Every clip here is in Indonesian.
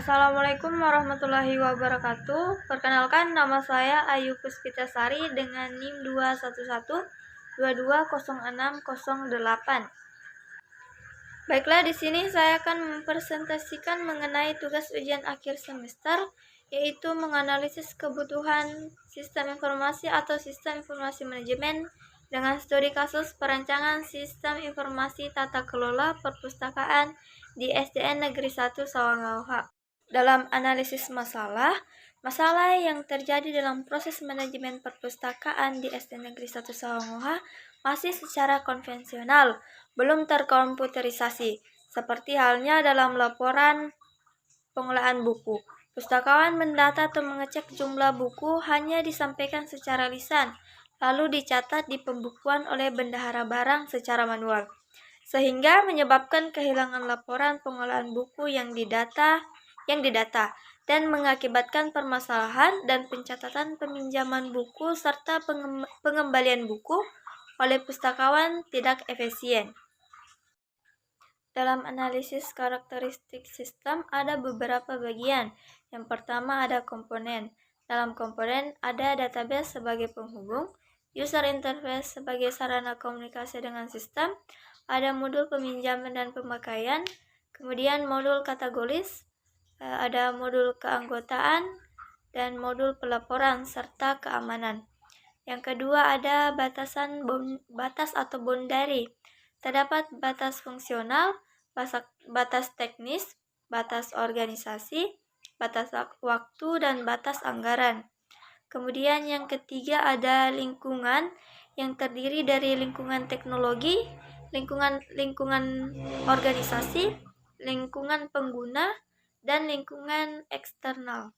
Assalamualaikum warahmatullahi wabarakatuh. Perkenalkan, nama saya Ayu Puspitasari dengan NIM 211220608. Baiklah, di sini saya akan mempresentasikan mengenai tugas ujian akhir semester, yaitu menganalisis kebutuhan sistem informasi atau sistem informasi manajemen dengan studi kasus perancangan sistem informasi tata kelola perpustakaan di SDN Negeri 1 Sawangauha. Dalam analisis masalah yang terjadi dalam proses manajemen perpustakaan di SDN Negeri 1 Sawangauha masih secara konvensional, belum terkomputerisasi, seperti halnya dalam laporan pengelolaan buku. Pustakawan mendata atau mengecek jumlah buku hanya disampaikan secara lisan, lalu dicatat di pembukuan oleh bendahara barang secara manual, sehingga menyebabkan kehilangan laporan pengelolaan buku yang didata dan mengakibatkan permasalahan dan pencatatan peminjaman buku serta pengembalian buku oleh pustakawan tidak efisien. Dalam analisis karakteristik sistem ada beberapa bagian. Yang pertama ada komponen. Dalam komponen ada database sebagai penghubung, user interface sebagai sarana komunikasi dengan sistem, ada modul peminjaman dan pemakaian, kemudian modul kategoris, ada modul keanggotaan, dan modul pelaporan serta keamanan. Yang kedua ada batas atau boundary. Terdapat batas fungsional, batas teknis, batas organisasi, batas waktu, dan batas anggaran. Kemudian yang ketiga ada lingkungan yang terdiri dari lingkungan teknologi, lingkungan organisasi, lingkungan pengguna, dan lingkungan eksternal.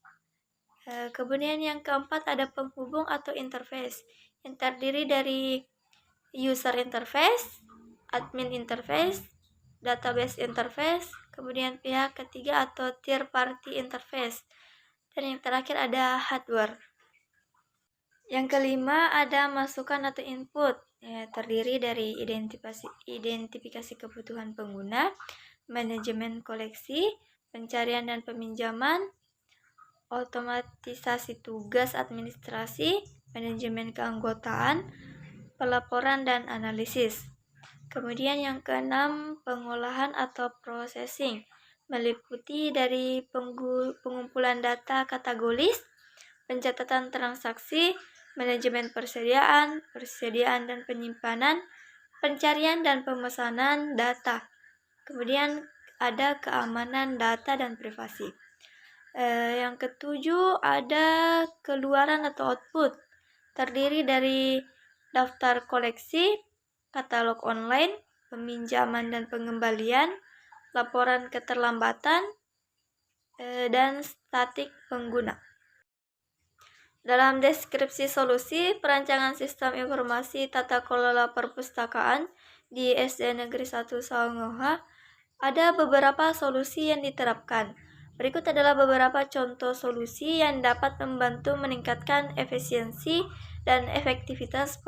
Kemudian yang keempat ada penghubung atau interface yang terdiri dari user interface, admin interface, database interface, kemudian pihak ketiga atau third party interface, dan yang terakhir ada hardware. Yang kelima ada masukan atau input, terdiri dari identifikasi kebutuhan pengguna, manajemen koleksi, pencarian dan peminjaman, otomatisasi tugas administrasi, manajemen keanggotaan, pelaporan dan analisis. Kemudian yang keenam, pengolahan atau processing, meliputi dari pengumpulan data kategoris, pencatatan transaksi, manajemen persediaan dan penyimpanan, pencarian dan pemesanan data. Kemudian ada keamanan data dan privasi. Yang ketujuh ada keluaran atau output, terdiri dari daftar koleksi, katalog online, peminjaman dan pengembalian, laporan keterlambatan, dan statik pengguna. Dalam deskripsi solusi perancangan sistem informasi tata kelola perpustakaan di SDN Negeri 1 Sawangauha, ada beberapa solusi yang diterapkan. Berikut adalah beberapa contoh solusi yang dapat membantu meningkatkan efisiensi dan efektivitas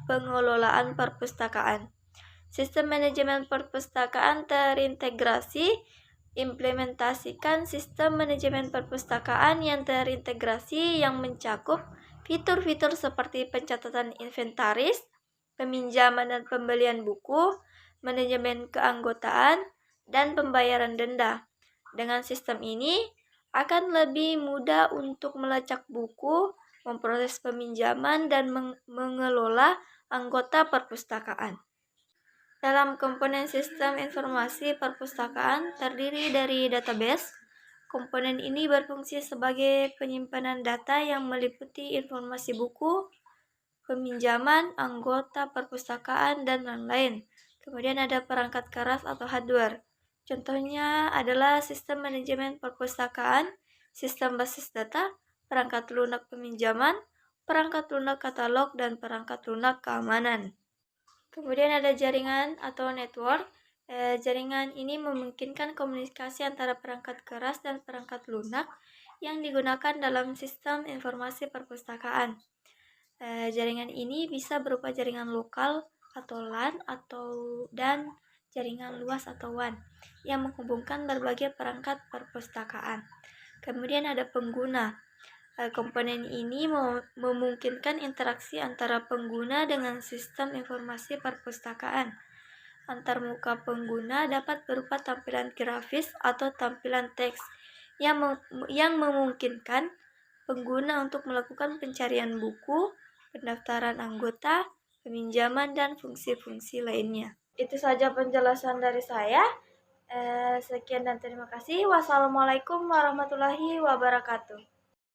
pengelolaan perpustakaan. Sistem manajemen perpustakaan terintegrasi. Implementasikan sistem manajemen perpustakaan yang terintegrasi yang mencakup fitur-fitur seperti pencatatan inventaris, peminjaman dan pembelian buku, manajemen keanggotaan, dan pembayaran denda. Dengan sistem ini akan lebih mudah untuk melacak buku, memproses peminjaman, dan mengelola anggota perpustakaan. Dalam komponen sistem informasi perpustakaan terdiri dari database. Komponen ini berfungsi sebagai penyimpanan data yang meliputi informasi buku, peminjaman, anggota perpustakaan, dan lain-lain. Kemudian ada perangkat keras atau hardware. Contohnya adalah sistem manajemen perpustakaan, sistem basis data, perangkat lunak peminjaman, perangkat lunak katalog, dan perangkat lunak keamanan. Kemudian ada jaringan atau network. Jaringan ini memungkinkan komunikasi antara perangkat keras dan perangkat lunak yang digunakan dalam sistem informasi perpustakaan. Jaringan ini bisa berupa jaringan lokal atau LAN dan jaringan luas atau WAN yang menghubungkan berbagai perangkat perpustakaan. Kemudian ada pengguna. Komponen ini memungkinkan interaksi antara pengguna dengan sistem informasi perpustakaan. Antarmuka pengguna dapat berupa tampilan grafis atau tampilan teks yang memungkinkan pengguna untuk melakukan pencarian buku, pendaftaran anggota, peminjaman, dan fungsi-fungsi lainnya. Itu saja penjelasan dari saya. Sekian dan terima kasih. Wassalamualaikum warahmatullahi wabarakatuh.